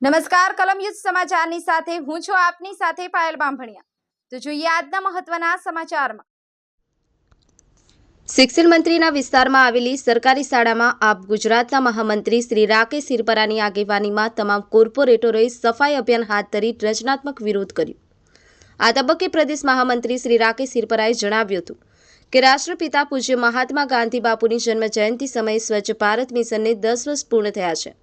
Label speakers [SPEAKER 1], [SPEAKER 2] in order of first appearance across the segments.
[SPEAKER 1] નમસ્કાર કલમ યુદ્ધ સમાચારની સાથે હું છું આપની સાથે પાયલ બામભણિયા। તો જોઈએ આજના મહત્વના સમાચારમાં। શિક્ષણ મંત્રીના વિસ્તારમાં આવેલી સરકારી શાળામાં આપ ગુજરાતના મહામંત્રી શ્રી રાકેશ સિરપરાની આગેવાનીમાં તમામ કોર્પોરેટરોએ સફાઈ અભિયાન હાથ ધરી રચનાત્મક વિરોધ કર્યો। આ તબક્કે પ્રદેશ મહામંત્રી શ્રી રાકેશ સિરપરાએ જણાવ્યું હતું કે રાષ્ટ્રપિતા પૂજ્ય મહાત્મા ગાંધી બાપુની જન્મ જયંતિ સમયે સ્વચ્છ ભારત મિશનને 10 વર્ષ પૂર્ણ થયા છે।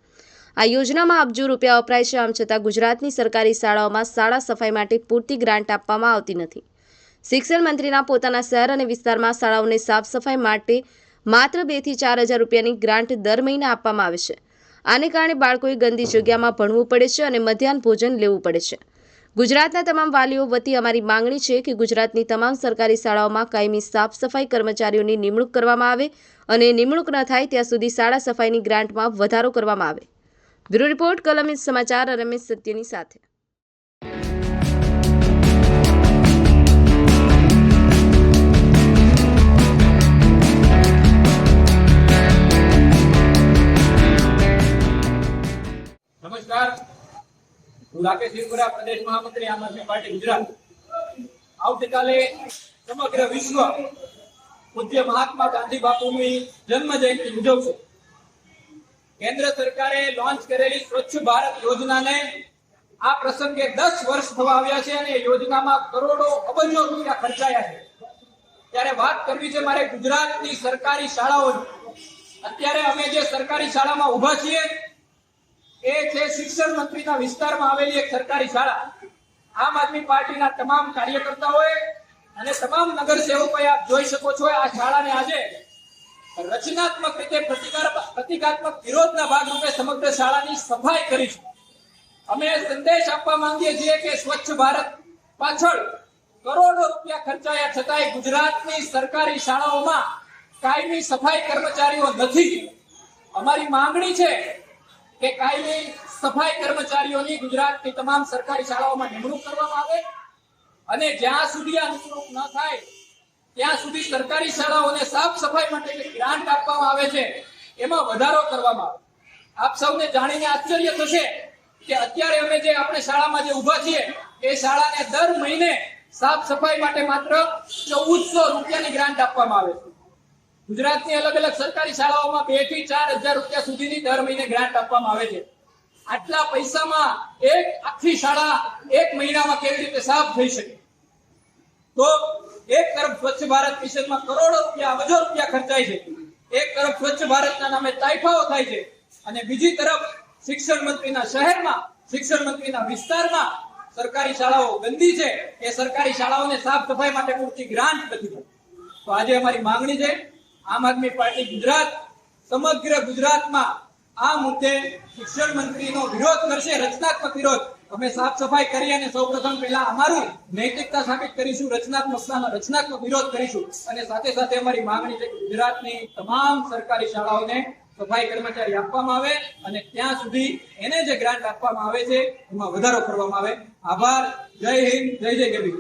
[SPEAKER 1] આ યોજનામાં અબજો રૂપિયા વપરાય છે। આમ છતાં ગુજરાતની સરકારી શાળાઓમાં શાળા સફાઈ માટે પૂરતી ગ્રાન્ટ આપવામાં આવતી નથી। શિક્ષણ મંત્રીના પોતાના શહેર અને વિસ્તારમાં શાળાઓને સાફ સફાઈ માટે માત્ર 2 થી 4 હજાર રૂપિયાની ગ્રાન્ટ દર મહિને આપવામાં આવે છે। આને કારણે બાળકોએ ગંદી જગ્યામાં ભણવું પડે છે અને મધ્યાહન ભોજન લેવું પડે છે। ગુજરાતના તમામ વાલીઓ વતી અમારી માંગણી છે કે ગુજરાતની તમામ સરકારી શાળાઓમાં કાયમી સાફ સફાઈ કર્મચારીઓની નિમણૂક કરવામાં આવે અને નિમણૂક ન થાય ત્યાં સુધી શાળા સફાઈની ગ્રાન્ટમાં વધારો કરવામાં આવે। બ્યુરો રિપોર્ટ કલમ યુદ્ધ સમાચાર રમેશ સત્યની સાથે।
[SPEAKER 2] નમસ્કાર, હું રાકેશ સિરપરા, પ્રદેશ મહામંત્રી આમ આદમી પાર્ટી ગુજરાત। આવતીકાલે સમગ્ર વિશ્વ પૂજ્ય મહાત્મા ગાંધી બાપુની જન્મ જયંતિ ઉજવશે। કેન્દ્ર સરકારે લોન્ચ કરેલી સ્વચ્છ ભારત યોજનાને આ પ્રસંગે 10 વર્ષ થવા આવ્યા છે અને યોજનામાં કરોડો અબજો રૂપિયા ખર્ચાયા છે। ત્યારે વાત કરવી છે મારે ગુજરાતની સરકારી શાળાઓની। અત્યારે અમે જે સરકારી શાળામાં ઊભા છીએ એ છે શિક્ષણ મંત્રીના વિસ્તારમાં આવેલી એક સરકારી શાળા। આમ આદમી પાર્ટીના તમામ કાર્યકર્તાઓએ અને તમામ નગરસેવકોએ આપ જોઈ શકો છો આ શાળાને આજે રચનાત્મક રીતે પ્રતિકાત્મક વિરોધના ભાગરૂપે સમગ્ર શાળાની સફાઈ કરી છે। અમે સંદેશ આપવા માંગીએ છીએ કે સ્વચ્છ ભારત પાછળ કરોડો રૂપિયા ખર્ચાયા છતાંય ગુજરાતની સરકારી શાળાઓમાં કાયમી સફાઈ કર્મચારીઓ નથી। અમારી માંગણી છે કે કાયમી સફાઈ કર્મચારીઓની ગુજરાતની તમામ સરકારી શાળાઓમાં નિમણૂક કરવામાં આવે અને જ્યાં સુધી આ નિમણૂક ન થાય ત્યાં સુધી સરકારી શાળાઓને સાફ સફાઈ માટે જે ગ્રાન્ટ આપવામાં આવે છે એમાં વધારો કરવામાં આવે। આપ સૌને જાણીને આશ્ચર્ય થશે કે અત્યારે અમે જે આપણે શાળામાં જે ઊભા છીએ એ શાળાને દર મહિને સાફ સફાઈ માટે માત્ર 1400 રૂપિયાની ગ્રાન્ટ આપવામાં આવે છે। ગુજરાતની અલગ અલગ સરકારી શાળાઓમાં 2 થી 4 હજાર રૂપિયા સુધીની દર મહિને ગ્રાન્ટ આપવામાં આવે છે। આટલા પૈસામાં એક આખી શાળા એક મહિનામાં કેવી રીતે સાફ થઈ શકે? તો એક તરફ સ્વચ્છ ભારત મિશનમાં કરોડો રૂપિયા અબજો રૂપિયા ખર્ચાય છે, એક તરફ સ્વચ્છ ભારતના નામે તાઇફાઓ થાય છે અને બીજી તરફ શિક્ષણ મંત્રીના શહેરમાં, શિક્ષણ મંત્રીના વિસ્તારમાં સરકારી શાળાઓ ગંદી છે। એ સરકારી શાળાઓને સાફ સફાઈ માટે પૂરતી ગ્રાન્ટ નથી મળતી। તો આજે અમારી માંગણી છે, આમ આદમી પાર્ટી ગુજરાત સમગ્ર ગુજરાતમાં આ મુદ્દે શિક્ષણ મંત્રીનો વિરોધ કરશે, રચનાત્મક વિરોધ। અમે સાફ સફાઈ કરી અને સૌપ્રથમ પહેલા અમારું નૈતિકતા સાબિત કરીશું, રચનાત્મક વિરોધ કરીશું અને સાથે સાથે અમારી માંગણી છે કે ગુજરાતની તમામ સરકારી શાળાઓને સફાઈ કર્મચારી આપવામાં આવે અને ત્યાં સુધી એને જે ગ્રાન્ટ આપવામાં આવે છે એમાં વધારો કરવામાં આવે। આભાર। જય હિન્દ, જય જય ગરવી।